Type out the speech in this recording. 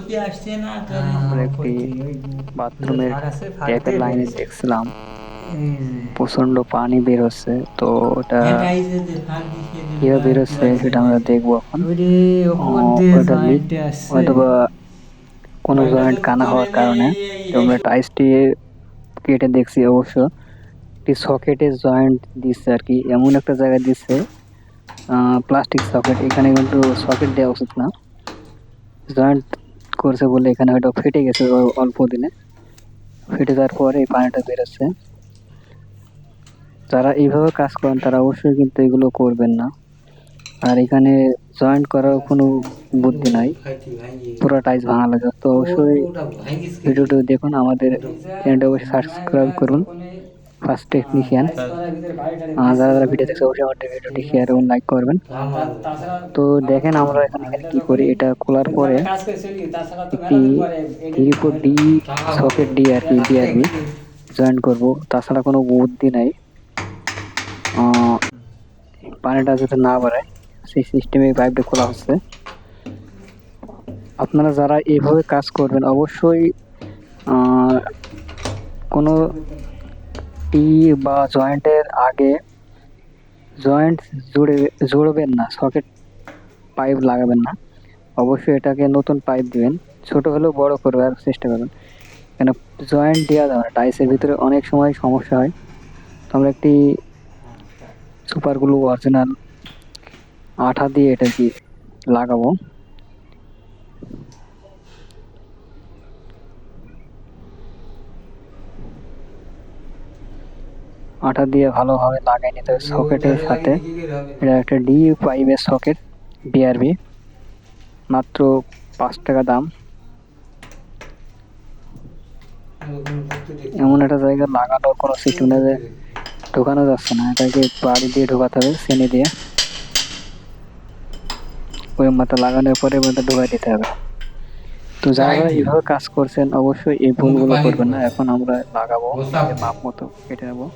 আমরা একটি বাথরুমের ট্যাপের লাইনে দেখছিলাম প্রচন্ড পানি বের হচ্ছে, তো ওটা কিভাবে বের হচ্ছে সেটা আমরা দেখবো এখন। ওটা লিক হয়তো বা কোনো জয়েন্ট কানা হওয়ার কারণে। তো আমরা টাইসটি কেটে দেখছি, অবশ্য একটি সকেটের জয়েন্ট দিচ্ছে আর কি, এমন একটা জায়গায় দিচ্ছে প্লাস্টিক সকেট। এখানে কিন্তু সকেট দেওয়া উচিত না, জয়েন্ট করছে বলে এখানে হয়তো ফেটে গেছে অল্প দিনে। ফেটে যাওয়ার পরে এই পানিটা বেরোচ্ছে। যারা এইভাবে কাজ করেন তারা অবশ্যই কিন্তু এগুলো করবেন না। আর এখানে জয়েন্ট করার কোনো বুদ্ধি নাই, পুরো টাইলস ভাঙা লাগে। তো অবশ্যই ভিডিওটা দেখুন, আমাদের চ্যানেলটা অবশ্যই সাবস্ক্রাইব করুন ফার্স্ট টেকনিশিয়ান। যারা যারা ভিডিও দেখছে অবশ্যই আমাদের ভিডিওটি শেয়ার এবং লাইক করবেন। তো দেখেন আমরা এখানে কি করি, এটা খোলার পরে একটি 3/4 ডি সকেট ডি আর কি বিআরবি জয়েন করব, তাছাড়া কোনো বুদ্ধি নাই। পানিটা যাতে না বাড়ায় সেই সিস্টেমে পাইপটা খোলা হচ্ছে। আপনারা যারা এইভাবে কাজ করবেন অবশ্যই কোনো টি বা জয়েন্টের আগে জয়েন্ট জুড়বেন না, সকেট পাইপ লাগাবেন না। অবশ্যই এটাকে নতুন পাইপ দিবেন, ছোট হলেও বড় করবার চেষ্টা করবেন, কেন জয়েন্ট দেওয়া যাবে না। টাইলসের ভিতরে অনেক সময় সমস্যা হয়। তো আমরা একটি সুপার গ্লু অরিজিনাল আঠা দিয়ে এটা কি লাগাবো। আঠা দিয়ে ভালোভাবে লাগাই নিতে হবে সকেটের সাথে। এটা একটা ডি পাইপের সকেট বিআরবি, মাত্র 5 টাকা দাম। এমন একটা জায়গা লাগানোর কোনো সিস্টেম নেই যে ঢোকানো যাচ্ছে না, এটাকে বাড়ি দিয়ে ঢোকাতে হবে চেনি দিয়ে। ওই মাথা লাগানোর পরে মধ্যে ঢোকাই দিতে হবে। তো যারা এইভাবে কাজ করছেন অবশ্যই এই ভুলগুলো করবেন না। এখন আমরা লাগাবো, মাপ মতো কেটে নেবো।